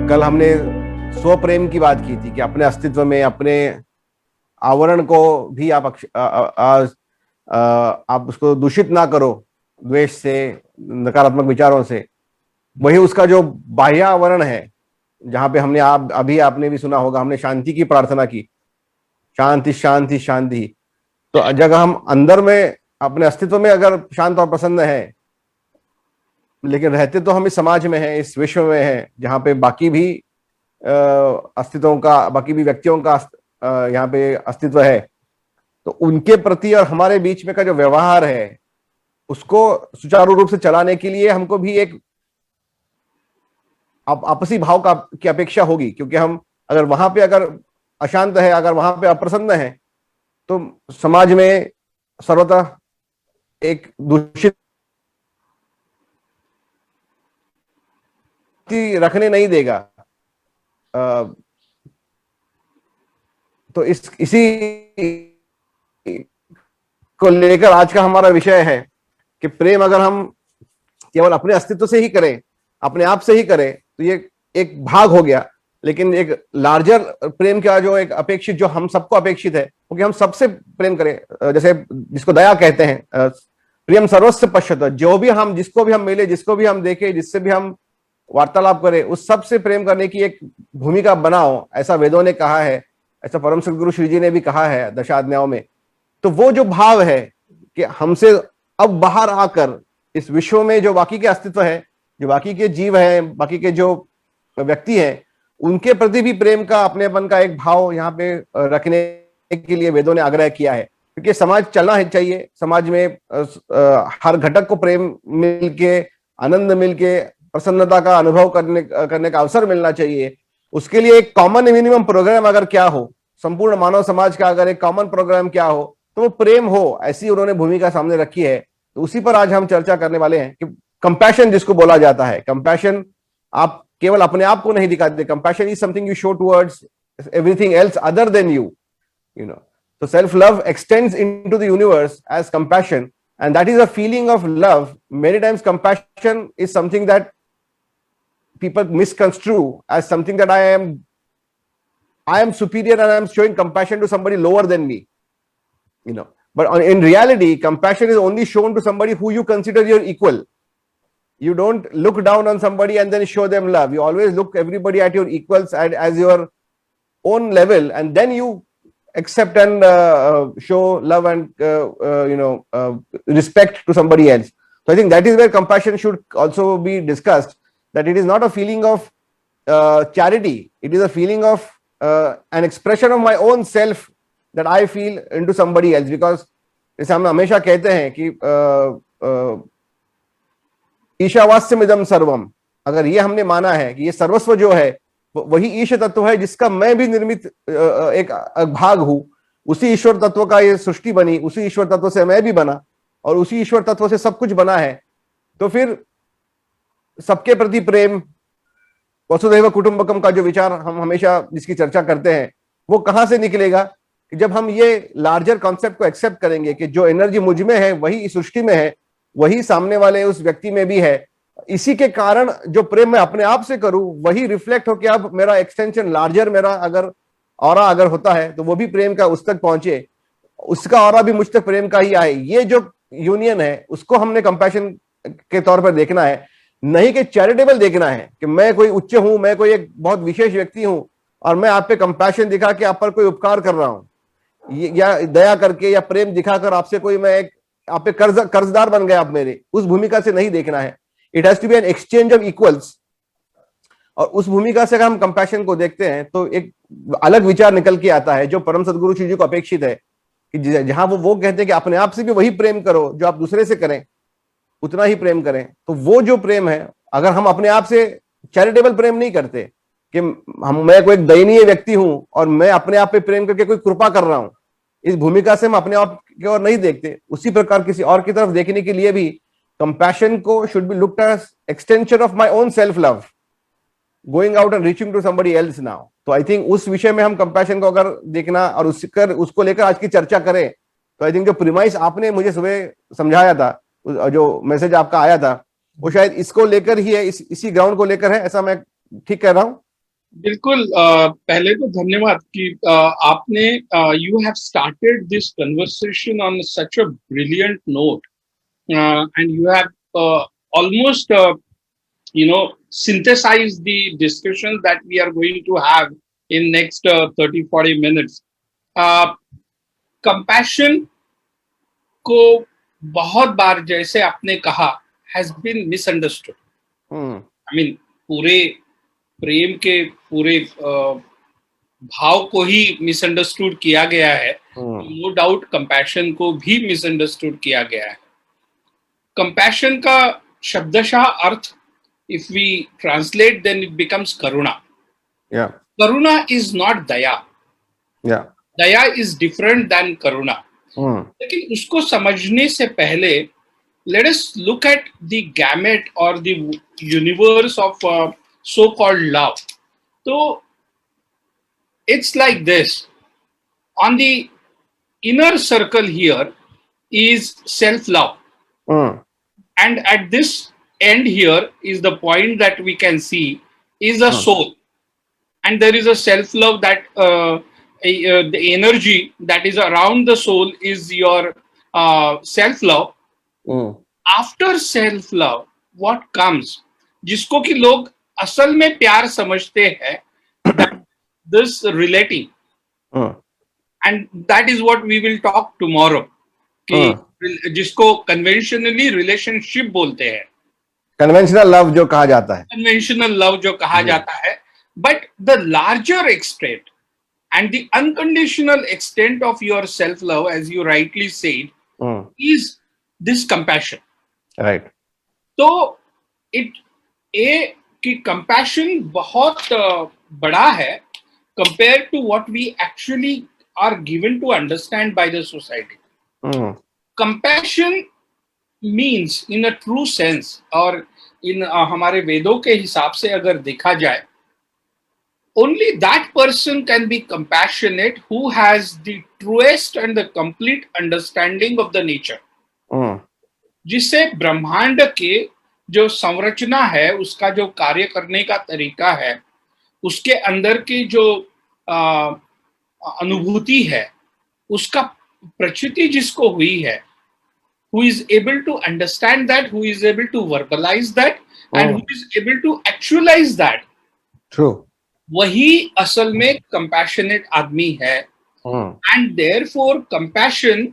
कल हमने स्व प्रेम की बात की थी कि अपने अस्तित्व में, अपने आवरण को भी आप उसको दूषित ना करो द्वेष से, नकारात्मक विचारों से। वही उसका जो बाह्य आवरण है, जहां पे हमने अभी आपने भी सुना होगा, हमने शांति की प्रार्थना की, शांति शांति शांति। तो अगर हम अंदर में अपने अस्तित्व में अगर शांत और प्रसन्न है, लेकिन रहते तो हम इस समाज में हैं, इस विश्व में हैं, जहां पे बाकी भी अस्तित्वों का, बाकी भी व्यक्तियों का यहाँ पे अस्तित्व है, तो उनके प्रति और हमारे बीच में का जो व्यवहार है, उसको सुचारू रूप से चलाने के लिए हमको भी एक आपसी भाव की अपेक्षा होगी। क्योंकि हम अगर वहां पे अगर अशांत है, अगर वहां पे अप्रसन्न है, तो समाज में सर्वतः एक दूषित रखने नहीं देगा। तो इसी को लेकर आज का हमारा विषय है कि प्रेम अगर हम केवल अपने अस्तित्व से ही करें, अपने आप से ही करें, तो ये एक भाग हो गया। लेकिन एक लार्जर प्रेम का जो एक अपेक्षित, जो हम सबको अपेक्षित है, क्योंकि हम सबसे प्रेम करें, जैसे जिसको दया कहते हैं, प्रियम सर्वस्व पश्यत, जो भी हम, जिसको भी हम मिले, जिसको भी हम देखे, जिससे भी हम वार्तालाप करें, उस सबसे प्रेम करने की एक भूमिका बनाओ, ऐसा वेदों ने कहा है, ऐसा परम सदगुरु श्री जी ने भी कहा है दशाध्यायों में। तो वो जो भाव है कि हमसे अब बाहर आकर इस विश्व में जो बाकी के अस्तित्व है, जो बाकी के जीव हैं, बाकी के जो व्यक्ति हैं, उनके प्रति भी प्रेम का, अपनेपन का एक भाव यहाँ पे रखने के लिए वेदों ने आग्रह किया है। क्योंकि समाज चलना है चाहिए, समाज में हर घटक को प्रेम मिलके, आनंद मिलके, प्रसन्नता का अनुभव करने का अवसर मिलना चाहिए। उसके लिए एक कॉमन मिनिमम प्रोग्राम अगर क्या हो, संपूर्ण मानव समाज का अगर एक कॉमन प्रोग्राम क्या हो, तो वो प्रेम हो, ऐसी उन्होंने भूमिका सामने रखी है। तो उसी पर आज हम चर्चा करने वाले हैं कि कंपैशन जिसको बोला जाता है, कंपैशन आप केवल अपने आप को नहीं दिखाते, compassion is something you show towards everything else other than you know. So self-love extends into the universe as compassion, and that is a feeling of love. Many times compassion is something that people misconstrue as something that I am superior and I am showing compassion to somebody lower than me, But in reality, compassion is only shown to somebody who you consider your equal. You don't look down on somebody and then show them love. You always look everybody at your equals and as your own level, and then you accept and show love and respect to somebody else. So I think that is where compassion should also be discussed, that it is not a feeling of charity, it is a feeling of an expression of my own self that I feel into somebody else. Because जैसे हम हमेशा कहते हैं कि ईशावास्यमिदं सर्वम, अगर ये हमने माना है कि ये सर्वस्व जो है वही ईश तत्व है, जिसका मैं भी निर्मित एक भाग हूं, उसी ईश्वर तत्व का ये सृष्टि बनी, उसी ईश्वर तत्व से मैं भी बना और उसी ईश्वर तत्व से सब कुछ बना है। तो फिर सबके प्रति प्रेम, वसुधैव कुटुंबकम का जो विचार हम हमेशा जिसकी चर्चा करते हैं, वो कहां से निकलेगा कि जब हम ये लार्जर कॉन्सेप्ट को एक्सेप्ट करेंगे कि जो एनर्जी मुझ में है वही इस सृष्टि में है, वही सामने वाले उस व्यक्ति में भी है। इसी के कारण जो प्रेम मैं अपने आप से करूं वही रिफ्लेक्ट होकर अब मेरा एक्सटेंशन लार्जर, मेरा अगर ऑरा अगर होता है तो वो भी प्रेम का उस तक पहुंचे, उसका ऑरा भी मुझ तक प्रेम का ही आए। ये जो यूनियन है उसको हमने कंपैशन के तौर पर देखना है, नहीं कि चैरिटेबल देखना है कि मैं कोई उच्च हूं, मैं कोई एक बहुत विशेष व्यक्ति हूं और मैं आप पे कंपैशन दिखा के आप पर कोई उपकार कर रहा हूं, या दया करके या प्रेम दिखाकर आपसे कोई मैं एक आप पे कर्जदार बन गए आप मेरे, उस भूमिका से नहीं देखना है। It has to be an exchange of equals. और उस भूमिका से अगर हम कंपैशन को देखते हैं तो एक अलग विचार निकल के आता है जो परम सदगुरु श्री जी को अपेक्षित है, कि जहां वो कहते हैं कि अपने आप से भी वही प्रेम करो जो आप दूसरे से करें, उतना ही प्रेम करें। तो वो जो प्रेम है, अगर हम अपने आप से चैरिटेबल प्रेम नहीं करते कि मैं कोई एक दयनीय व्यक्ति हूं और मैं अपने आप पे प्रेम करके कोई कृपा कर रहा हूं, इस भूमिका से हम अपने आप की ओर नहीं देखते, उसी प्रकार किसी और की तरफ देखने के लिए भी कंपैशन को should be looked as extension of my own self love, going out and reaching to somebody else now. तो आई थिंक उस विषय में हम कंपैशन को अगर देखना और उसको लेकर आज की चर्चा करें, तो आई थिंक जो प्रीमाइस आपने मुझे सुबह समझाया था, जो मैसेज आपका आया था, वो शायद इसको लेकर ही है, इसी ग्राउंड को लेकर है। ऐसा मैं ठीक कह रहा हूं? बिल्कुल। पहले तो धन्यवाद कि आपने you have started this conversation on such a brilliant note, and you have almost you know synthesize the discussion that we are going to have in next 30-40 minutes. uh, Compassion को बहुत बार, जैसे आपने कहा, has been misunderstood. Hmm. I mean, पूरे प्रेम के पूरे भाव को ही मिसअंडरस्टूड किया गया है। हम्म। नो डाउट कंपैशन को भी मिसअंडरस्टूड किया गया है। कंपैशन का शब्दशः अर्थ, if we translate, then it becomes karuna. या Karuna is not daya. या दया is different than karuna. हम्म। लेकिन उसको समझने से पहले let us look at the gamut or the universe of so called love. So it's like this. On the inner circle here is self love, hmm. and at this end here is the point that we can see is a hmm. soul, and there is a self love that the energy that is around the soul is your self love. Hmm. After self love what comes, जिसको कि लोग असल में प्यार समझते हैं, that this relating, hmm. and that is what we will talk tomorrow, कि हम्म। जिसको कन्वेंशनली रिलेशनशिप बोलते हैं, कन्वेंशनल लव जो कहा जाता है। कन्वेंशनल लव जो कहा जी। जाता है, but the larger extent and the unconditional extent of your self love, as you rightly said, hmm. is this compassion. Right. तो it ए कि compassion बहुत बड़ा है compared to what we actually are given to understand by the society. Hmm. Compassion means in a true sense, और इन हमारे वेदों के हिसाब से अगर देखा जाए, only that person can be compassionate who has the truest and the complete understanding of the nature. हम्म। जिससे ब्रह्मांड के जो संरचना है, उसका जो कार्य करने का तरीका है, उसके अंदर की जो अनुभूति है, उसका प्रचिति जिसको हुई है, who is able to understand that, who is able to verbalize that, and who is able to actualize that, true. वही असल में कंपैशनेट आदमी है। हम्म। एंड देयरफॉर कंपैशन,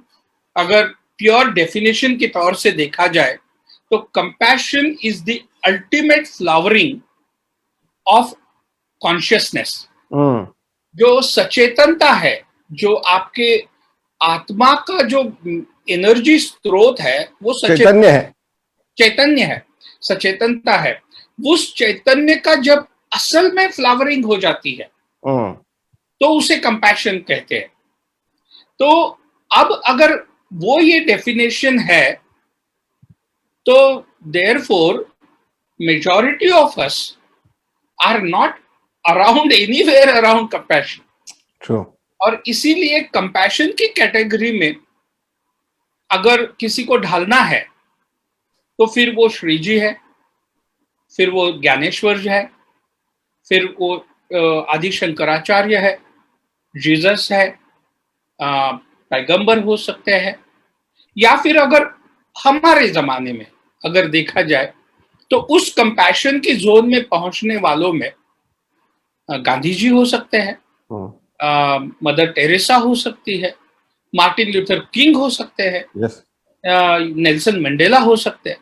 अगर प्योर डेफिनेशन के तौर से देखा जाए, तो compassion is the ultimate flowering of consciousness. Hmm. जो सचेतनता है, जो आपके आत्मा का जो एनर्जी स्रोत है, वो चैतन्य है। चैतन्य है, सचेतनता है। उस चैतन्य का जब असल में फ्लावरिंग हो जाती है, हम्म। तो उसे कंपैशन कहते हैं। तो अब अगर वो ये डेफिनेशन है, तो therefore majority of us are not around anywhere around compassion. True. और इसीलिए कंपैशन की कैटेगरी में अगर किसी को ढालना है, तो फिर वो श्री जी है, फिर वो ज्ञानेश्वर जी है, फिर वो आदि शंकराचार्य है, जीसस है, पैगंबर हो सकते हैं, या फिर अगर हमारे जमाने में अगर देखा जाए, तो उस कंपैशन की जोन में पहुंचने वालों में गांधी जी हो सकते हैं, मदर टेरेसा हो सकती है, मार्टिन लूथर किंग हो सकते हैं, यस। नेल्सन मंडेला हो सकते हैं।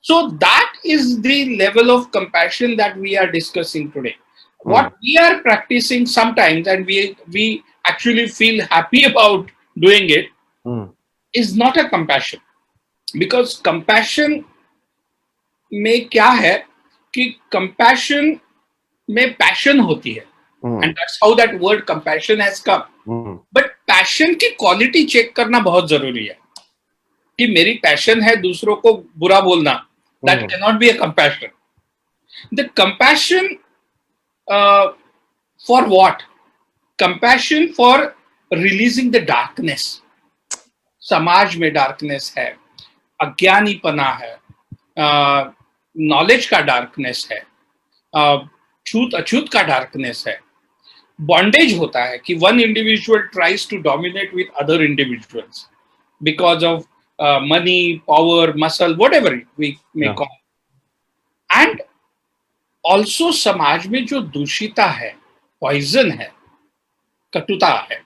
So that is the level of compassion that we are discussing today. What we are practicing sometimes, and we actually feel happy about doing it, is not a compassion. Because compassion में क्या है कि compassion में passion होती है, and that's how that word compassion has come. But passion की quality check करना बहुत जरूरी है, कि मेरी पैशन है दूसरों को बुरा बोलना, that cannot be a compassion. The compassion for what? Compassion for releasing the darkness. समाज में डार्कनेस है, अज्ञानीपना है, नॉलेज का डार्कनेस है, छूत अछूत का डार्कनेस है, बॉन्डेज होता है कि one individual tries to dominate with other individuals because of money, power, muscle, whatever we may call, and also समाज में जो दूषिता है, पॉइजन है, कटुता है,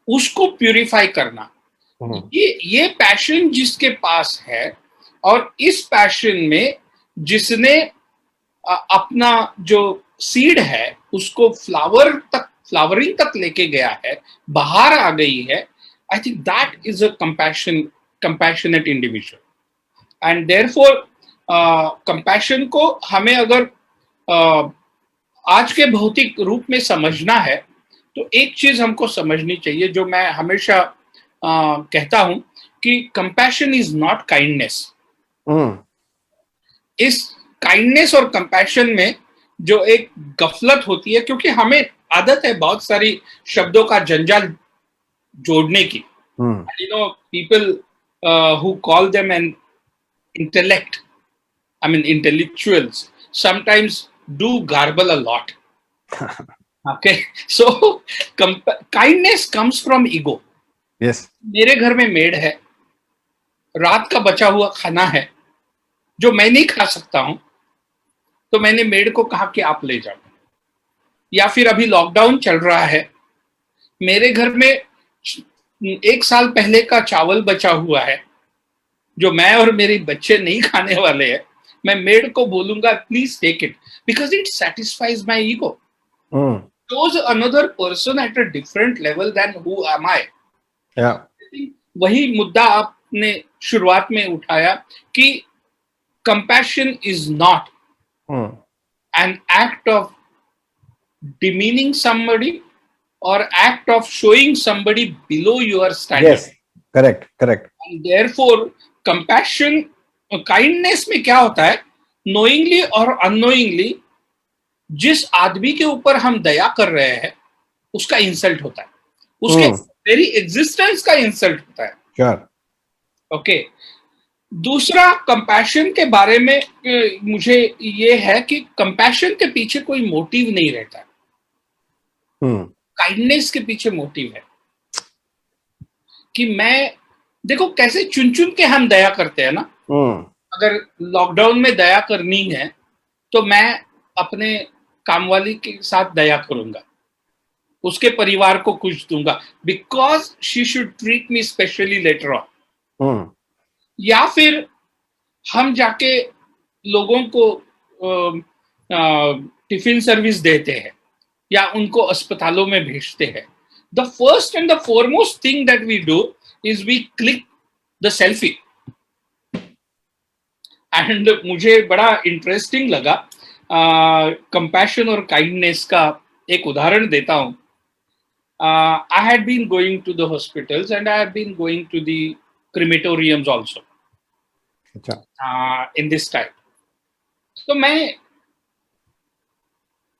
उसको प्यूरिफाई करना, ये पैशन जिसके पास है, और इस पैशन में जिसने अपना जो सीड है उसको फ्लावरिंग तक लेके गया है, बाहर आ गई है, I think that is a compassionate individual. And therefore compassion को हमें अगर आज के भौतिक रूप में समझना है तो एक चीज हमको समझनी चाहिए, जो मैं हमेशा कहता हूं कि कंपैशन इज नॉट काइंडनेस। इस काइंडनेस और कंपैशन में जो एक गफलत होती है, क्योंकि हमें आदत है बहुत सारी शब्दों का जंजाल जोड़ने की, you know, people who call them an intellect, I mean intellectuals sometimes do garble a lot. Okay, so kindness comes from ego. Yes. मेरे घर में मेड है, रात का बचा हुआ खाना है जो मैं नहीं खा सकता हूं, तो मैंने मेड को कहा कि आप ले जाओ। या फिर अभी लॉकडाउन चल रहा है, मेरे घर में 1 साल पहले का चावल बचा हुआ है जो मैं और मेरे बच्चे नहीं खाने वाले हैं, मैं मेड को बोलूंगा please take it because it satisfies my ego, shows another person at a different level than who am I. वही मुद्दा आपने शुरुआत में उठाया कि compassion is not an act of demeaning somebody or act of showing somebody below your standard. Yes, correct. And therefore compassion, kindness में क्या होता है, नोइंगली और अननोइंगली जिस आदमी के ऊपर हम दया कर रहे हैं उसका इंसल्ट होता है, उसके वेरी एग्जिस्टेंस का इंसल्ट होता है। Sure. ओके, दूसरा कंपैशन के बारे में मुझे ये है कि कंपैशन के पीछे कोई मोटिव नहीं रहता है, काइंडनेस के पीछे मोटिव है कि मैं, देखो कैसे चुन चुन के हम दया करते हैं ना। अगर लॉकडाउन में दया करनी है तो मैं अपने कामवाली के साथ दया करूंगा, उसके परिवार को कुछ दूंगा because she should treat me specially later on. या फिर हम जाके लोगों को टिफिन सर्विस देते हैं या उनको अस्पतालों में भेजते हैं। The first and the foremost thing that we do is we click the selfie. And मुझे बड़ा इंटरेस्टिंग लगा, कंपैशन और काइंडनेस का एक उदाहरण देता हूं। I had been going to the hospitals and I have been going to the crematoriums also in this time. तो मैं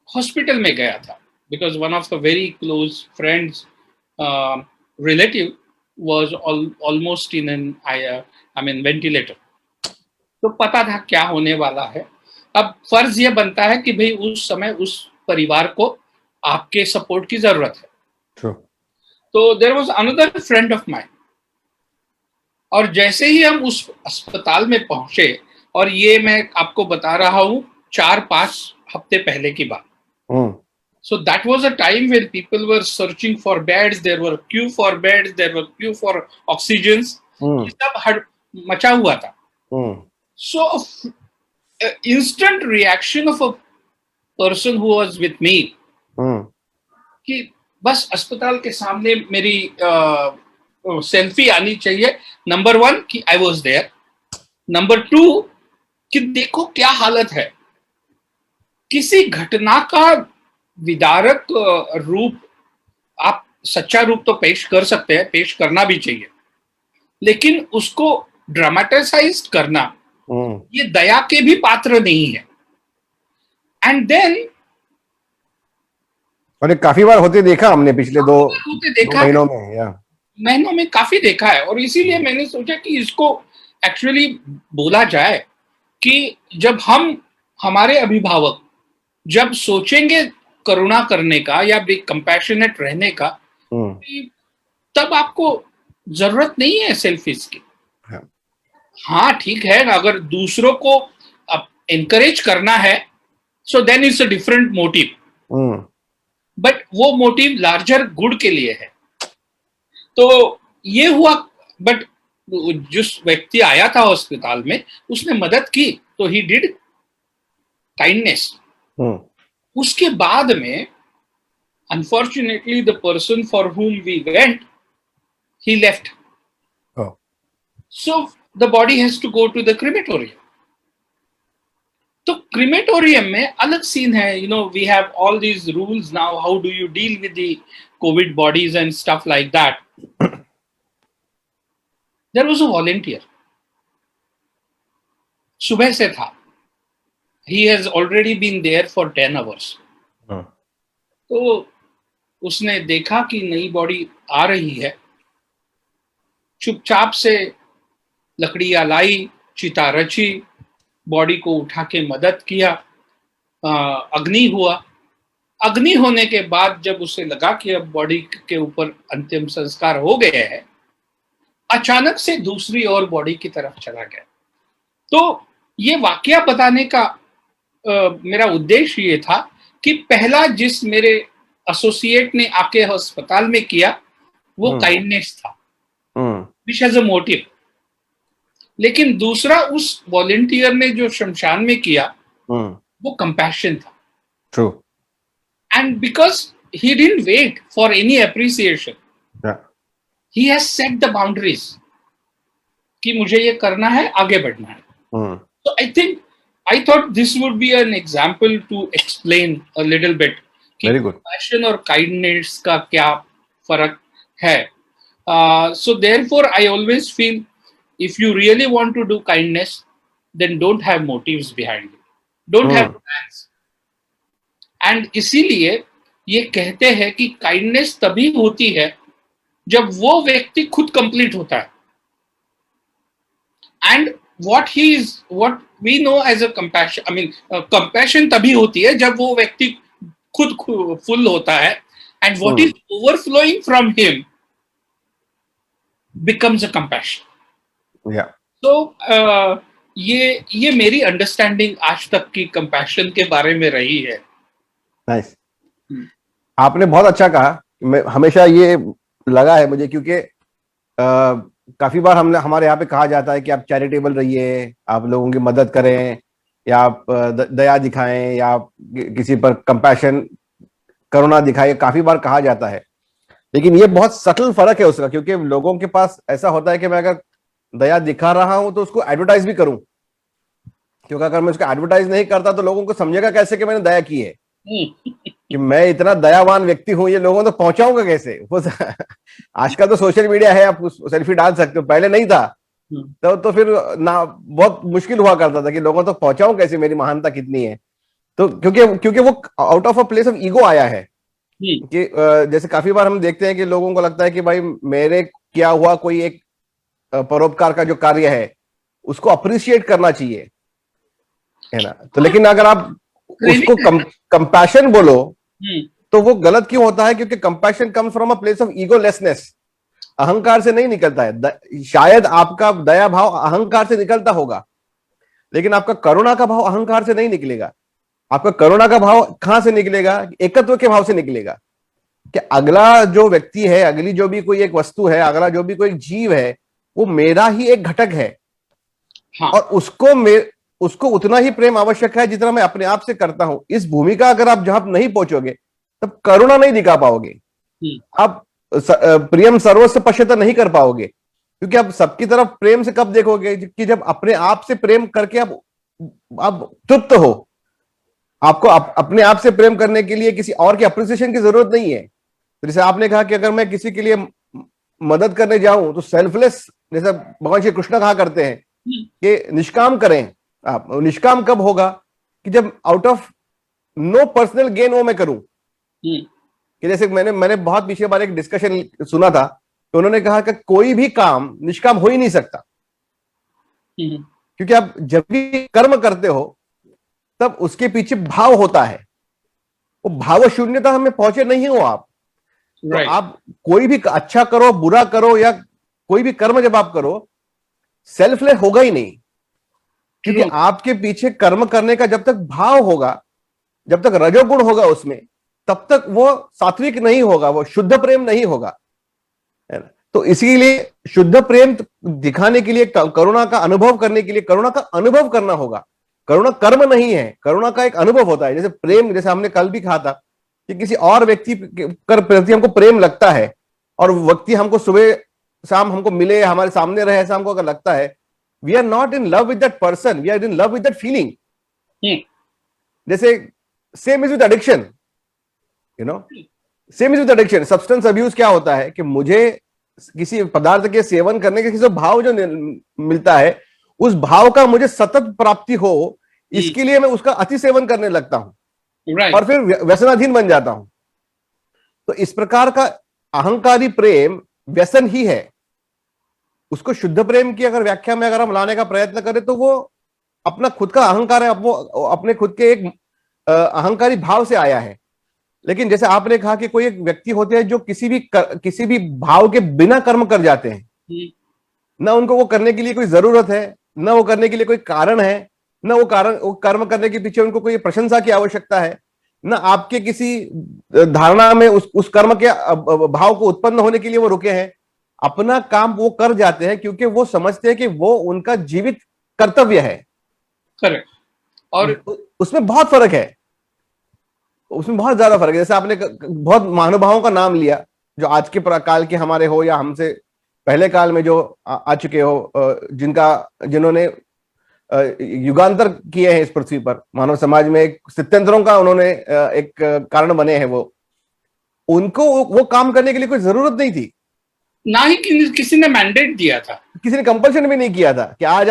हॉस्पिटल में गया था because one of the very close friends relative was almost in an I mean ventilator. तो पता था क्या होने वाला है। अब फर्ज ये बनता है कि भाई उस समय उस परिवार को आपके सपोर्ट की जरूरत है। True. तो there was another friend of mine, और जैसे ही हम उस अस्पताल में पहुंचे, और ये मैं आपको बता रहा हूं 4-5 हफ्ते पहले की बात। So that was a time when people were searching for beds, there were queue for beds, there were queue for oxygens, ये सब मचा हुआ था। So instant reaction of a person who was with me कि बस अस्पताल के सामने मेरी सेल्फी आनी चाहिए। नंबर 1 कि आई वॉज देयर, नंबर 2 कि देखो क्या हालत है। किसी घटना का विदारक रूप, आप सच्चा रूप तो पेश कर सकते हैं, पेश करना भी चाहिए, लेकिन उसको ड्रामेटाइज करना ये दया के भी पात्र नहीं है। एंड देन, और काफी बार होते देखा हमने पिछले दो महीनों में काफी देखा है। और इसीलिए मैंने सोचा कि इसको एक्चुअली बोला जाए कि जब हम, हमारे अभिभावक जब सोचेंगे करुणा करने का या भी कंपैशनेट रहने का, तब आपको जरूरत नहीं है सेल्फिश की। हाँ ठीक है, अगर दूसरों को एनकरेज करना है, so then it's a different motive, but वो मोटिव लार्जर गुड के लिए है। तो ये हुआ, बट जिस व्यक्ति आया था अस्पताल में, उसने मदद की, तो ही डिड काइंडनेस। उसके बाद में unfortunately the person for whom we went, he left. So the body has to go to the crematorium. तो क्रिमेटोरियम में अलग सीन है, you know, we have all these rules now, how do you deal with the COVID bodies and stuff like that. There was a volunteer, सुबह से था, he has already been there for 10 hours। तो उसने देखा कि नई body आ रही है, चुपचाप से लकड़ियां लाई, चिता रची, बॉडी को उठा के मदद किया, अग्नि हुआ। अग्नि होने के बाद जब उसे लगा कि अब बॉडी के ऊपर अंतिम संस्कार हो गए हैं, अचानक से दूसरी ओर बॉडी की तरफ चला गया। तो ये वाकया बताने का मेरा उद्देश्य ये था कि पहला जिस मेरे एसोसिएट ने आके अस्पताल में किया वो काइंडनेस था, विच हैज अ मोटिव। लेकिन दूसरा उस वॉलंटियर ने जो शमशान में किया वो कंपैशन था। True. And because he didn't wait for any appreciation, he has set the boundaries कि मुझे ये करना है, आगे बढ़ना है। So I thought this would be an example to explain a little bit कि compassion और kindness का क्या फर्क है। So therefore I always feel if you really want to do kindness, then don't have motives behind it, don't have plans। and इसीलिए ये कहते हैं कि kindness तभी होती है जब वो व्यक्ति खुद complete होता है। and what we know as a compassion, I mean compassion तभी होती है जब वो व्यक्ति खुद फुल होता है, and what is overflowing from him becomes a compassion। Yeah. So ये मेरी अंडरस्टैंडिंग आज तक की कंपैशन के बारे में रही है। नाइस। आपने बहुत अच्छा कहा। मैं हमेशा ये लगा है मुझे, क्योंकि काफी बार हमारे यहाँ पे कहा जाता है कि आप चैरिटेबल रहिए, आप लोगों की मदद करें, या आप दया दिखाएं, या आप किसी पर कंपैशन, करुणा दिखाएं, काफी बार कहा जाता है। लेकिन ये बहुत सटल फर्क है उसका, क्योंकि लोगों के पास ऐसा होता है कि मैं अगर दया दिखा रहा हूं तो उसको एडवर्टाइज भी करूं, क्योंकि अगर मैं उसको एडवर्टाइज नहीं करता तो लोगों को समझेगा कैसे कि मैंने दया की है, कि मैं इतना दयावान व्यक्ति हूं, ये लोगों तक पहुंचाऊंगा कैसे। आजकल तो सोशल मीडिया है, आप सेल्फी डाल सकते हो, पहले नहीं था। तो फिर ना बहुत मुश्किल हुआ करता था कि लोगों तक पहुंचाऊं कैसे, मेरी महानता कितनी है। तो क्योंकि वो out of a place of ego आया है कि जैसे काफी बार हम देखते हैं कि लोगों को लगता है कि भाई मेरे किया हुआ कोई एक परोपकार का जो कार्य है उसको अप्रिशिएट करना चाहिए, है ना। तो लेकिन अगर आप उसको कंपैशन बोलो तो वो गलत क्यों होता है? क्योंकि compassion comes from a place of egolessness, अहंकार से नहीं निकलता है। शायद आपका दया भाव अहंकार से निकलता होगा, लेकिन आपका करुणा का भाव अहंकार से नहीं निकलेगा। आपका करुणा का भाव कहां से निकलेगा? एकत्व के भाव से निकलेगा, कि अगला जो व्यक्ति है, अगली जो भी कोई एक वस्तु है, अगला जो भी कोई जीव है, वो मेरा ही एक घटक है। हाँ। और उसको उतना ही प्रेम आवश्यक है जितना मैं अपने आप से करता हूं। इस भूमिका अगर आप जहां नहीं पहुंचोगे तब करुणा नहीं दिखा पाओगे, आप प्रियम सर्वस्व पश्यता नहीं कर पाओगे, क्योंकि आप सबकी तरफ प्रेम से कब देखोगे? कि जब अपने आप से प्रेम करके आप तृप्त हो। आपको अपने आप से प्रेम करने के लिए किसी और के अप्रिसिएशन की जरूरत नहीं है। जैसे आपने कहा कि अगर मैं किसी के लिए मदद करने जाऊं तो सेल्फलेस, जैसे भगवान श्री कृष्ण कहा करते हैं कि निष्काम करें। आप निष्काम कब होगा? कि जब out of no personal gain वो मैं करूं। कि जैसे मैंने बहुत पीछे बार एक डिस्कशन सुना था, तो उन्होंने कहा कि कोई भी काम निष्काम हो ही नहीं सकता, क्योंकि आप जब भी कर्म करते हो तब उसके पीछे भाव होता है। वो भाव शून्यता हमें पहुंचे नहीं हो आप। तो Right. आप कोई भी अच्छा करो, बुरा करो, या कोई भी कर्म जब आप करो, सेल्फलेस होगा ही नहीं, क्योंकि True. आपके पीछे कर्म करने का जब तक भाव होगा, जब तक रजोगुण होगा उसमें, तब तक वो सात्विक नहीं होगा, वो शुद्ध प्रेम नहीं होगा, है ना। तो इसीलिए शुद्ध प्रेम दिखाने के लिए, करुणा का अनुभव करने के लिए, करुणा का अनुभव करना होगा। करुणा कर्म नहीं है, करुणा का एक अनुभव होता है। जैसे प्रेम, जैसे हमने कल भी कहा था कि किसी और व्यक्ति कर प्रति हमको प्रेम लगता है, और व्यक्ति हमको सुबह शाम हमको मिले, हमारे सामने रहे, ऐसा हमको अगर लगता है, we are not in love with that person, we are in love with that feeling. जैसे same is with addiction, you know, same is with addiction. Substance abuse क्या होता है कि मुझे किसी पदार्थ के सेवन करने के किसी भाव जो मिलता है, उस भाव का मुझे सतत प्राप्ति हो, इसके लिए मैं उसका अति सेवन करने लगता हूं, Right. और फिर व्यसनाधीन बन जाता हूं। तो इस प्रकार का अहंकारी प्रेम व्यसन ही है। उसको शुद्ध प्रेम की अगर व्याख्या में अगर हम लाने का प्रयत्न करें, तो वो अपना खुद का अहंकार है, वो अपने खुद के एक अहंकारी भाव से आया है। लेकिन जैसे आपने कहा कि कोई एक व्यक्ति होते हैं जो किसी भी भाव के बिना कर्म कर जाते हैं, ना उनको वो करने के लिए कोई जरूरत है, ना वो करने के लिए कोई कारण है, ना वो कर्म करने के पीछे उनको कोई प्रशंसा की आवश्यकता है, ना आपके किसी धारणा में उस कर्म के भाव को उत्पन्न होने के लिए वो रुके हैं। अपना काम वो कर जाते हैं क्योंकि वो समझते हैं कि वो उनका जीवित कर्तव्य है। करेक्ट। और उसमें बहुत फर्क है, उसमें बहुत ज्यादा फर्क है। जैसे आपने बहुत महानुभावों का नाम लिया, जो आज के काल के हमारे हो, या हमसे पहले काल में जो आ चुके हो, जिन्होंने युगांतर किए हैं इस पृथ्वी पर, मानव समाज में एक स्थित्यंतरों का उन्होंने एक कारण बने हैं। वो उनको वो काम करने के लिए कोई जरूरत नहीं थी, ना ही किसी ने मैंडेट दिया था, किसी ने कंपल्शन भी नहीं किया था कि आज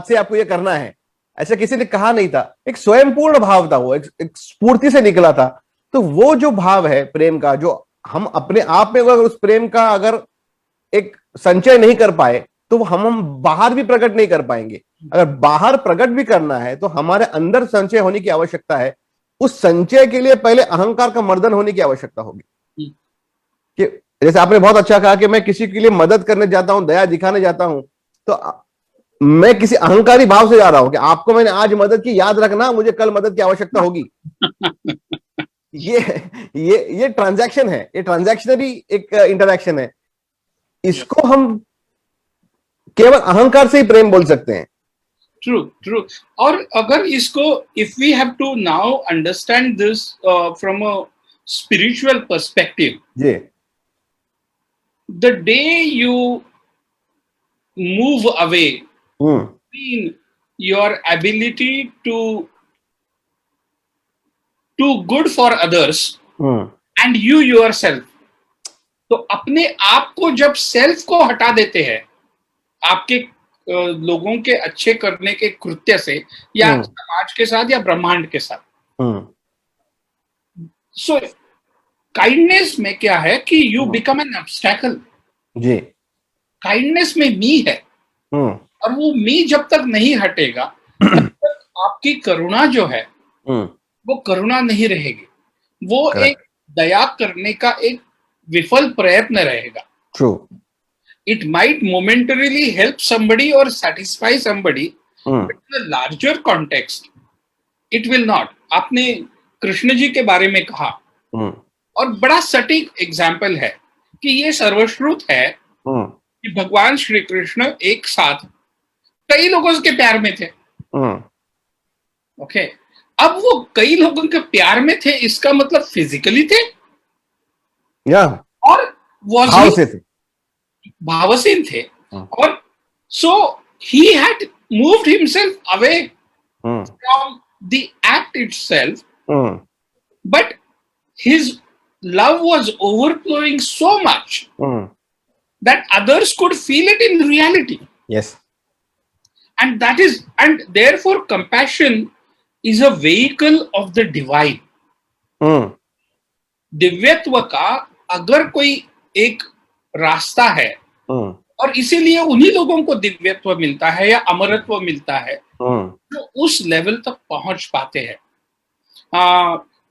से आपको ये करना है, ऐसा किसी ने कहा नहीं था। एक स्वयंपूर्ण भाव था, वो एक स्फूर्ति से निकला था। तो वो जो भाव है प्रेम का, जो हम अपने आप में अगर उस प्रेम का अगर एक संचय नहीं कर पाए, तो हम बाहर भी प्रकट नहीं कर पाएंगे। अगर बाहर प्रकट भी करना है, तो हमारे अंदर संचय होने की आवश्यकता है। उस संचय के लिए पहले अहंकार का मर्दन होने की आवश्यकता होगी। कि जैसे आपने बहुत अच्छा कहा कि मैं किसी के लिए मदद करने जाता हूं, दया दिखाने जाता हूं, तो मैं किसी अहंकारी भाव से जा रहा हूं कि आपको मैंने आज मदद की, याद रखना मुझे कल मदद की आवश्यकता होगी। ये ट्रांजैक्शन है, ये ट्रांजैक्शनरी एक इंटरैक्शन है। इसको हम केवल अहंकार से ही प्रेम बोल सकते हैं। ट्रू। और अगर इसको, if we have to now understand this from a spiritual perspective, जी, the day you move away in your ability to do good for others and you yourself, तो अपने आप को जब सेल्फ को हटा देते हैं आपके लोगों के अच्छे करने के कृत्य से, या समाज के साथ या ब्रह्मांड के साथ, सो काइंडनेस में क्या है कि यू बिकम एन ऑब्स्टैकल। जी, काइंडनेस में मी है, और वो मी जब तक नहीं हटेगा, तब तक आपकी करुणा जो है वो करुणा नहीं रहेगी, वो एक दया करने का एक विफल प्रयत्न रहेगा। True. It might momentarily help somebody or satisfy somebody, but in a larger context, it will not. आपने कृष्ण जी के बारे में कहा, और बड़ा सटीक एग्जाम्पल है कि ये सर्वश्रुत है कि भगवान श्री कृष्ण एक साथ कई लोगों के प्यार में थे। ओके, अब वो कई लोगों के प्यार में थे, इसका मतलब फिजिकली थे, और भाव से थे, भावसीन थे, और सो he had moved himself away from the act itself, but his love was overflowing so much that others could feel it in reality. Yes. And therefore compassion is a vehicle of the divine. दिव्यत्व का अगर कोई एक रास्ता है, और इसीलिए उन्हीं लोगों को दिव्यत्व मिलता है या अमरत्व मिलता है जो उस लेवल तक पहुंच पाते हैं।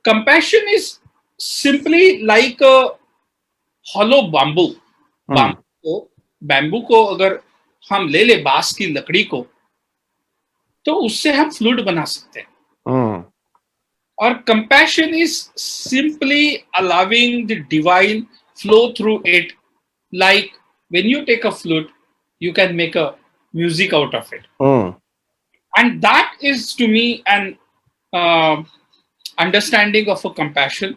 compassion is simply like a hollow bamboo. Bamboo को अगर हम ले ले, बांस की लकड़ी को, तो उससे हम फ्लूट बना सकते हैं. और compassion is simply allowing the divine flow through it, like when you take a flute you can make a music out of it. And that is to me an understanding of a compassion.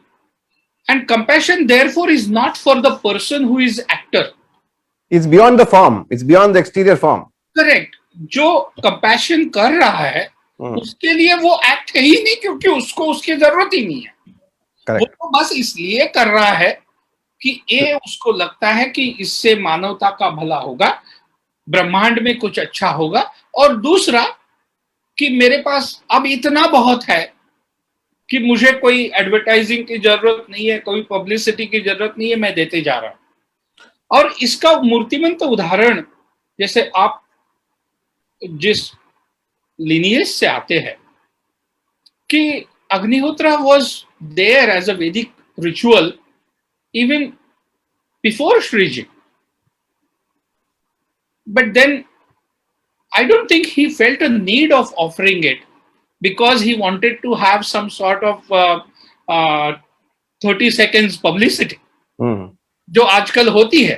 And compassion therefore is not for the person who is actor. It's beyond the form, it's beyond the exterior form. Correct. जो compassion कर रहा है उसके लिए वो act है ही नहीं, क्योंकि उसको उसकी जरूरत ही नहीं है. Correct. वो तो बस इसलिए कर रहा है कि ये उसको लगता है कि इससे मानवता का भला होगा, ब्रह्मांड में कुछ अच्छा होगा, और दूसरा कि मेरे पास अब इतना बहुत है कि मुझे कोई एडवर्टाइजिंग की जरूरत नहीं है, कोई पब्लिसिटी की जरूरत नहीं है, मैं देते जा रहा हूं. और इसका मूर्तिमंत उदाहरण, जैसे आप जिस लिनियज से आते हैं कि अग्निहोत्र was there as a Vedic ritual even before Shriji. But then I don't think he felt a need of offering it because he wanted to have some sort of 30 seconds publicity, जो आजकल होती है,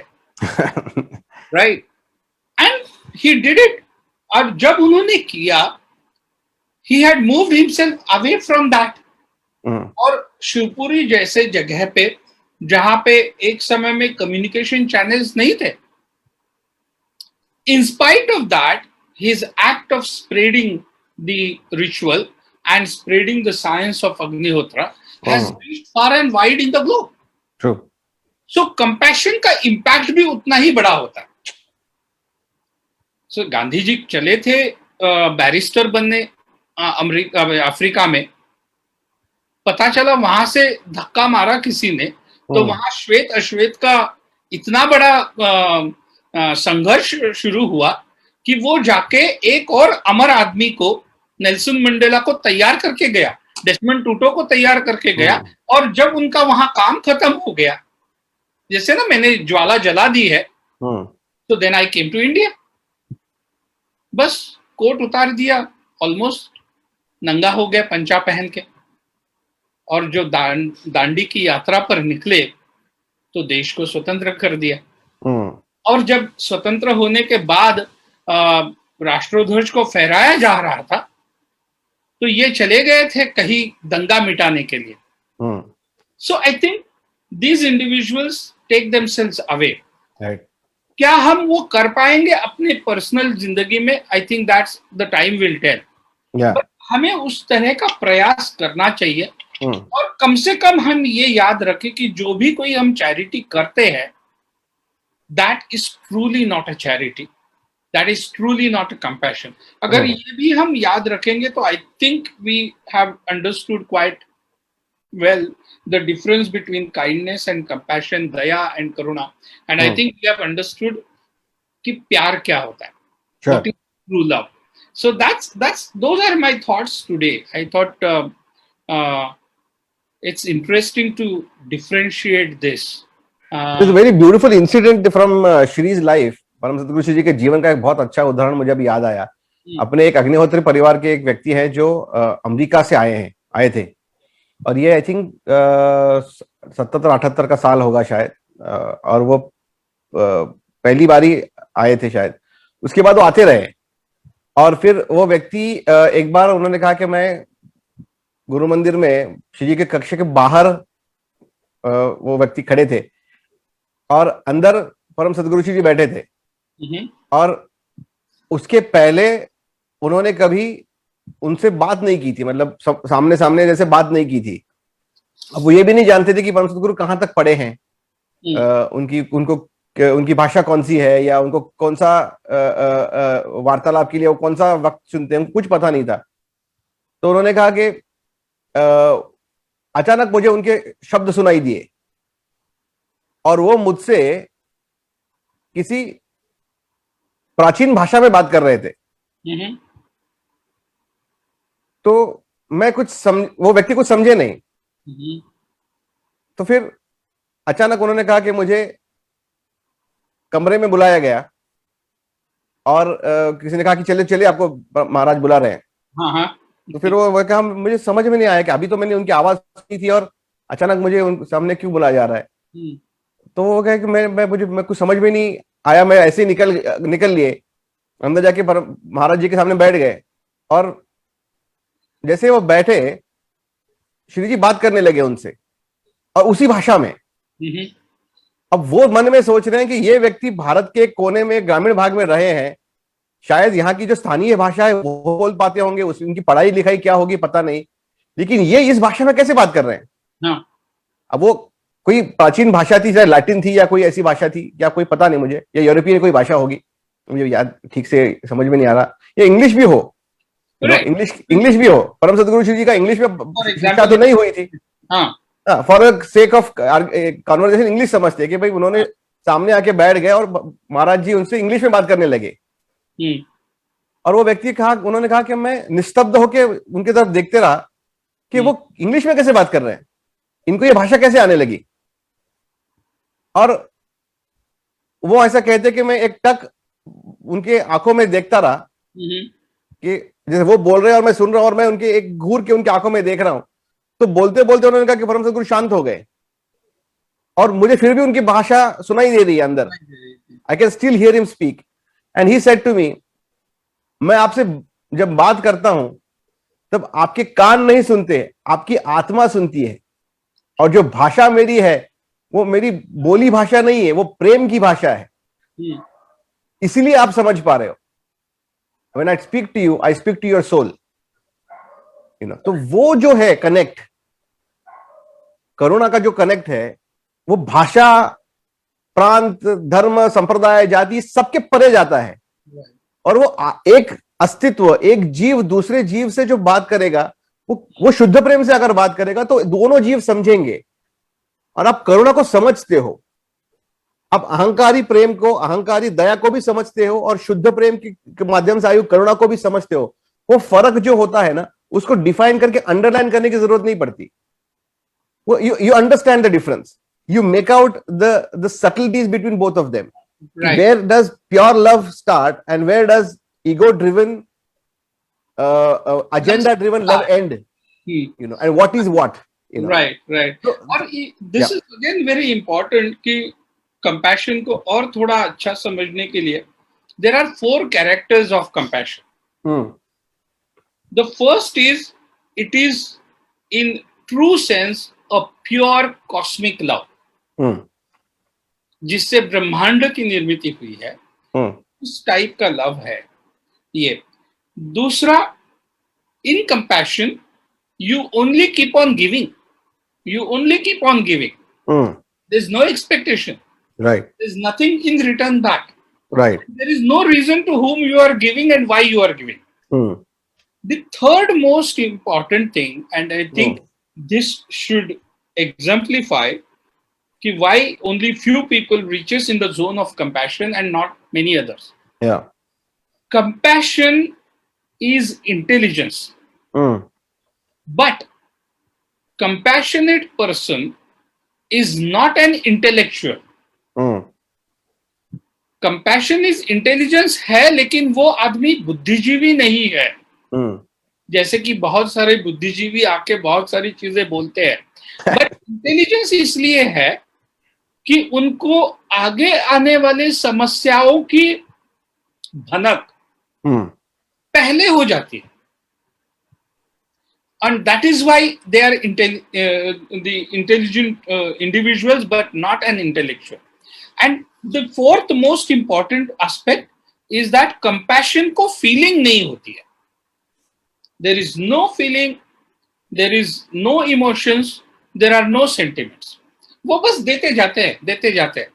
right? And he did it. और जब उन्होंने किया, he had moved himself away from that. और शिवपुरी जैसे जगह पे, जहां पे एक समय में कम्युनिकेशन चैनल्स नहीं थे, in spite of that, his act of spreading the ritual and spreading the science of Agnihotra has reached far and wide in the globe. True. So compassion का impact भी उतना ही बड़ा होता है. So गांधी जी चले थे बैरिस्टर बनने अफ्रीका में, पता चला वहां से धक्का मारा किसी ने, तो वहां श्वेत अश्वेत का इतना बड़ा संघर्ष शुरू हुआ कि वो जाके एक और अमर आदमी को, नेल्सन मंडेला को तैयार करके गया, डेस्मंड टूटो को तैयार करके गया. और जब उनका वहां काम खत्म हो गया, जैसे ना मैंने ज्वाला जला दी है, तो then I came to India. बस कोट उतार दिया, ऑलमोस्ट नंगा हो गया पंचा पहन के, और जो दांडी की यात्रा पर निकले तो देश को स्वतंत्र कर दिया. और जब स्वतंत्र होने के बाद राष्ट्रध्वज को फहराया जा रहा था, तो ये चले गए थे कहीं दंगा मिटाने के लिए. So I think these individuals take themselves away. क्या हम वो कर पाएंगे अपने पर्सनल जिंदगी में? I think that's the time will tell. हमें उस तरह का प्रयास करना चाहिए. और कम से कम हम ये याद रखें कि जो भी कोई हम चैरिटी करते हैं, that is truly not a charity, that is truly not a compassion. अगर ये भी हम याद रखेंगे तो I think we have understood quite well the difference between kindness and compassion, Daya and Karuna. And I think we have understood कि प्यार क्या होता है, what is true love. So those are my thoughts today. I thought it's interesting to differentiate this. It's a very beautiful incident from Shri's life. परम सतगुरु श्री जी के जीवन का एक बहुत अच्छा उदाहरण मुझे अभी याद आया. अपने एक अग्निहोत्री परिवार के एक व्यक्ति हैं जो अमेरिका से आए थे, और ये आई थिंक 77-78 का साल होगा शायद, और वो पहली बारी आए थे शायद. उसके बाद वो आते रहे, और फिर वो व्यक्ति एक बार उन्होंने कहा कि मैं गुरु मंदिर में श्री जी के कक्ष के बाहर वो व्यक्ति खड़े थे और अंदर परम सतगुरु जी बैठे थे, और उसके पहले उन्होंने कभी उनसे बात नहीं की थी, मतलब सामने सामने जैसे बात नहीं की थी. अब वो ये भी नहीं जानते थे कि परम सतगुरु कहाँ तक पढ़े हैं, उनकी भाषा कौन सी है, या उनको कौन सा वार्तालाप के लिए वो कौन सा वक्त चुनते हैं, कुछ पता नहीं था. तो उन्होंने कहा कि अचानक मुझे उनके शब्द सुनाई दिए, और वो मुझसे किसी प्राचीन भाषा में बात कर रहे थे. तो मैं वो व्यक्ति कुछ समझे नहीं, हम्म, तो फिर अचानक उन्होंने कहा कि मुझे कमरे में बुलाया गया और किसी ने कहा कि चलिए चलिए, आपको महाराज बुला रहे हैं। हाँ हाँ। तो फिर वो कहा, मुझे समझ में नहीं आया कि अभी तो मैंने उनकी आवाज सुनी थी और अचानक मुझे उन सामने क्यों बुलाया जा रहा है। हम्म, तो वो कहे कि मैं कुछ समझ में नहीं आया, मैं ऐसे ही निकल निकल लिए अंदर जाके, पर महाराज जी के सामने बैठ गए। और जैसे वो बैठे, श्री जी बात करने लगे उनसे और उसी भाषा में। हम्म, अब वो मन में सोच रहे हैं कि ये व्यक्ति भारत के कोने में, ग्रामीण भाग में रहे हैं, शायद यहाँ की जो स्थानीय भाषा है वो बोल पाते होंगे, उनकी पढ़ाई लिखाई क्या होगी पता नहीं, लेकिन ये इस भाषा में कैसे बात कर रहे हैं। हाँ, अब वो कोई प्राचीन भाषा थी, चाहे लैटिन थी या कोई ऐसी भाषा थी, या कोई पता नहीं मुझे, या यूरोपियन कोई भाषा होगी, मुझे याद ठीक से समझ में नहीं आ रहा, या इंग्लिश भी हो, करेक्ट। इंग्लिश इंग्लिश भी हो। परम सदगुरु श्री जी का इंग्लिश में फॉर शिक्षा तो एग्जाम्पल, नहीं हुई थी। हाँ, for sake of conversation English समझते कि भाई उन्होंने सामने आके बैठ गए और महाराज जी उनसे इंग्लिश में बात करने लगे। हम्म, और वो व्यक्ति कहा, उन्होंने कहा कि मैं निस्तब्ध होकर उनकी तरफ देखते रहा कि हम्म, वो इंग्लिश में कैसे बात कर रहे हैं, इनको ये भाषा कैसे आने लगी। और वो ऐसा कहते कि मैं एक टक उनके आंखों में देखता रहा हम्म, कि जैसे वो बोल रहे हैं और मैं सुन रहा हूं, और मैं उनके एक घूर के उनकी आंखों में देख रहा हूं। तो बोलते बोलते उन्होंने कहा कि परम सदगुरु शांत हो गए, और मुझे फिर भी उनकी भाषा सुनाई दे रही है अंदर। I can still hear him speak and he said to me, मैं आपसे जब बात करता हूं तब आपके कान नहीं सुनते, आपकी आत्मा सुनती है, और जो भाषा मेरी है वो मेरी बोली भाषा नहीं है, वो प्रेम की भाषा है, हम्म, इसीलिए आप समझ पा रहे हो। When I speak to you, I speak to your soul. तो वो जो है कनेक्ट, करुणा का जो कनेक्ट है, वो भाषा, प्रांत, धर्म, संप्रदाय, जाति सबके परे जाता है। और वो एक अस्तित्व, एक जीव दूसरे जीव से जो बात करेगा, वो शुद्ध प्रेम से अगर बात करेगा तो दोनों जीव समझेंगे, और आप करुणा को समझते हो, आप अहंकारी प्रेम को, अहंकारी दया को भी समझते हो, और शुद्ध प्रेम के माध्यम से आयु करुणा को भी समझते हो। वो फर्क जो होता है ना, उसको डिफाइन करके अंडरलाइन करने की जरूरत नहीं पड़ती। वो you understand the difference, you make out the subtleties between both of them. right, Where does pure love start and where does ego driven, agenda driven love end? Hmm, And what is what? Right right. So, और this yeah. Is again very important कि compassion को और थोड़ा अच्छा समझने के लिए there are 4 characters of compassion. Hmm. The first is, it is in true sense a pure cosmic love, Hmm. जिससे ब्रह्मांड की निर्मित हुई है, Hmm. उस टाइप का लव है ये। दूसरा, इन compassion you only keep on giving, you only keep on giving, Hmm. there's no expectation, Right. there's nothing in return back, Right. there is no reason to whom you are giving and why you are giving. Hmm. The third most important thing, and I think Hmm. this should exemplify ki why only few people reaches in the zone of compassion and not many others. Yeah. Compassion is intelligence, Hmm. but compassionate person is not an intellectual. Hmm. Compassion is intelligence है, लेकिन वो आदमी बुद्धिजीवी नहीं है। Hmm. जैसे कि बहुत सारे बुद्धिजीवी आके बहुत सारी चीजें बोलते हैं, बट इंटेलिजेंस इसलिए है कि उनको आगे आने वाले समस्याओं की भनक Hmm. पहले हो जाती है, and that is why they are the intelligent individuals but not an intellectual. And the fourth most important aspect is that compassion को feeling नहीं होती है, there is no feeling, there is no emotions, there are no sentiments, वो बस देते जाते हैं।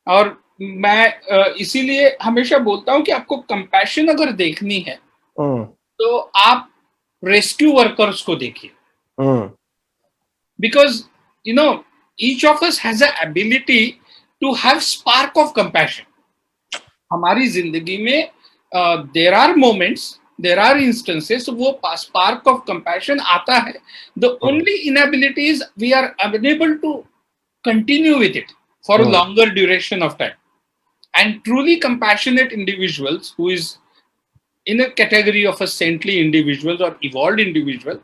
और मैं इसीलिए हमेशा बोलता हूं कि आपको कंपैशन अगर देखनी है Hmm. तो आप रेस्क्यू वर्कर्स को देखिए, Hmm. because you know each of us has a ability to have spark of compassion. हमारी जिंदगी में there are moments there are instances वो spark of compassion आता है. The only inability is we are unable to continue with it for a longer duration of time. And truly compassionate individuals who is in a category of a saintly individuals or evolved individual,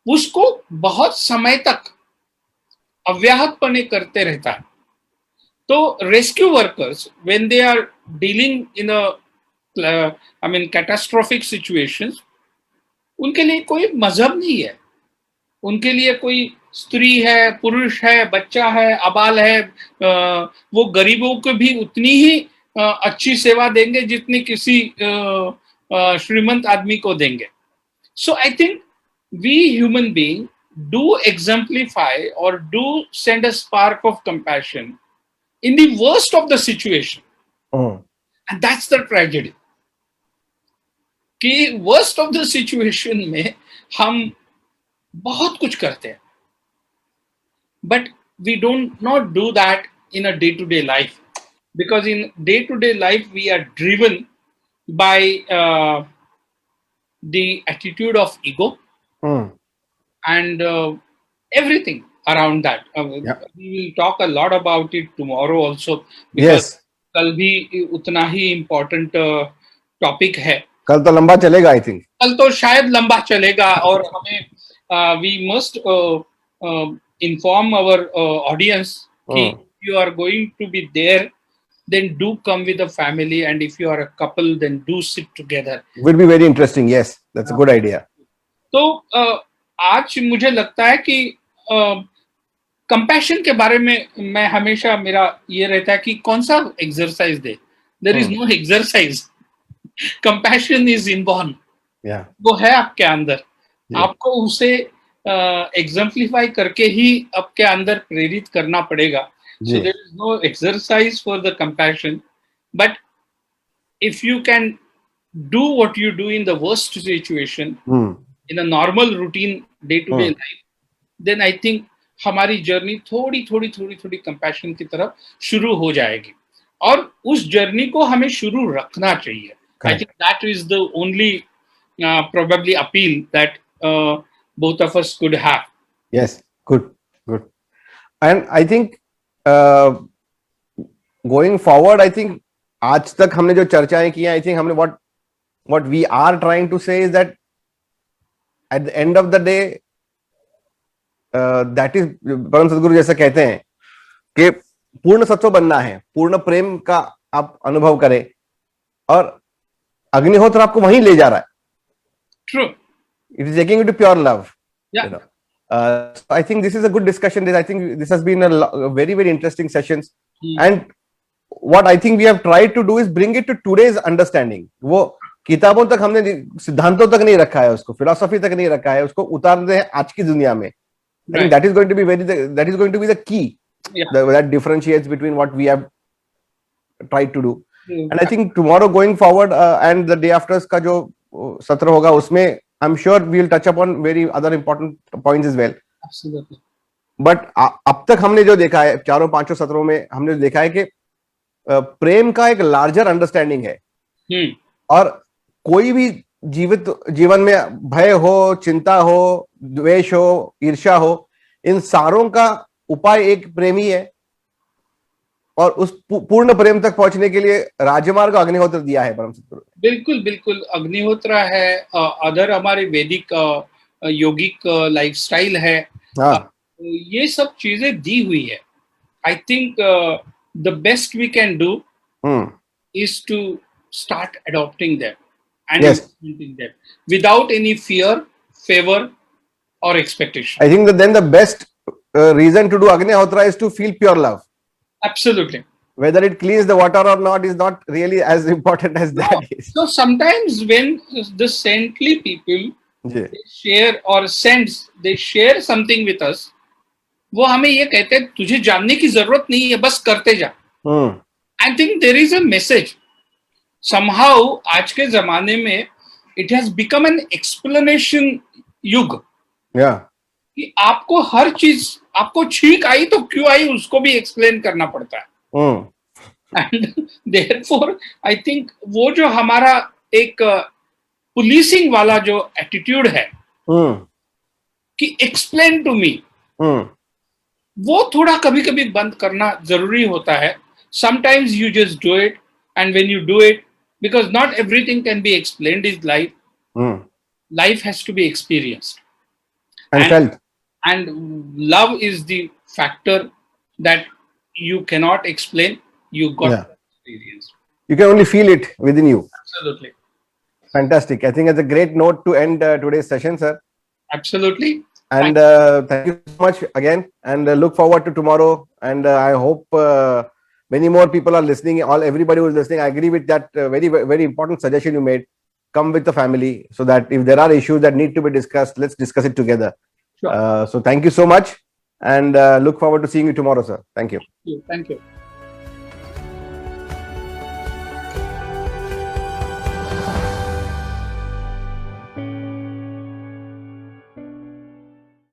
उसको बहुत समय तक अव्याहतपणे करते रहता है. तो rescue workers when they are dealing in a catastrophic situations, उनके लिए कोई मजहब नहीं है, उनके लिए कोई स्त्री है, पुरुष है, बच्चा है, अबाल है, वो गरीबों को भी उतनी ही अच्छी सेवा देंगे जितनी किसी श्रीमंत आदमी को देंगे. So I think we human being do exemplify or do send a spark of compassion in the worst of the situation. And that's the tragedy. कि worst of the situation में हम बहुत कुछ करते हैं, but we don't not do that in a day-to-day life, because in day-to-day life we are driven by the attitude of ego. And everything around that. We will talk a lot about it tomorrow also, because कल भी उतना ही important topic है. कल तो लंबा चलेगा, I think. कल तो शायद लंबा चलेगा, और हमें we must inform our audience कि if you are going to be there, then do come with the family, and if you are a couple, then do sit together. Will be very interesting. Yes, that's a good idea. तो आज मुझे लगता है कि compassion के बारे में मैं हमेशा, मेरा ये रहता है कि कौन सा एक्सरसाइज दे. There is no exercise. Compassion is inborn. वो है आपके अंदर. आपको उसे एग्जाम्प्लीफाई करके ही आपके अंदर प्रेरित करना पड़ेगा. So there is no exercise for the compassion, but if you can do what you do in the worst situation in a normal routine day-to-day life, then I think हमारी जर्नी थोड़ी compassion की तरफ शुरू हो जाएगी, और उस journey को हमें शुरू रखना चाहिए. I think that is the only probably appeal that both of us could have. Yes, good. And I think going forward, I think आज तक हमने जो चर्चाएं की हैं, I think हमने what we are trying to say is that at the end of the day, that is, परम सदगुरु जैसा कहते हैं कि पूर्ण सत्व बनना है, पूर्ण प्रेम का आप अनुभव करें, और अग्निहोत्र आपको वहीं ले जा रहा है. True. It is taking you to pure love. Yeah. You know? So I think this is a good discussion. I think this has been a very, very interesting sessions. And what I think we have tried to do is bring it to today's understanding. वो किताबों तक हमने, सिद्धांतों तक नहीं रखा है उसको, फिलॉसफी तक नहीं रखा है उसको, उतार दे आज की दुनिया में. I think that is going to be the key. That differentiates between what we have tried to do. And I think tomorrow going forward and the day after का जो सत्र होगा, उसमें I'm sure we will touch upon very other important points as well. Absolutely. But अब तक हमने जो देखा है, 4-5 सत्रों में हमने देखा है कि प्रेम का एक लार्जर अंडरस्टैंडिंग है. और कोई भी जीवन में भय हो, चिंता हो, द्वेष हो, ईर्ष्या हो, इन सारों का उपाय एक प्रेम ही है. और उस पूर्ण प्रेम तक पहुंचने के लिए राजमार्ग अग्निहोत्र दिया है परम सद्गुरु. बिल्कुल अग्निहोत्र है. अदर हमारे वैदिक योगिक लाइफस्टाइल है. ये सब चीजें दी हुई है. I think the best we can do is to start adopting them and implementing them without any fear, favor, or expectation. I think that then the best reason to do Agnihotra is to feel pure love. Absolutely. Whether it cleans the water or not is not really as important as that is. So sometimes when the saintly people they share or they share something with us, वो हमें ये कहते हैं तुझे जानने की जरूरत नहीं है, बस करते जा. I think there is a message. Somehow आज के जमाने में it has become an explanation युग. कि आपको हर चीज, आपको छींक आई तो क्यों आई उसको भी एक्सप्लेन करना पड़ता है. And therefore I think वो जो हमारा एक पुलिसिंग वाला जो एटीट्यूड है हम्म कि एक्सप्लेन टू मी, हम्म वो थोड़ा कभी कभी बंद करना जरूरी होता है. Sometimes you just do it, and when you do it, because not everything can be explained is life. Hmm Life has to be experienced, and and felt. love is the factor that you cannot explain. You got Yeah. to experience. You can only feel it within you. Absolutely. Fantastic. I think it's a great note to end today's session, sir. Absolutely. And thank you so much again, and look forward to tomorrow. And I hope many more people are listening. Everybody who is listening, I agree with that very important suggestion you made. Come with the family, so that if there are issues that need to be discussed, let's discuss it together. Sure. So thank you so much, and look forward to seeing you tomorrow, sir. Thank you. Thank you.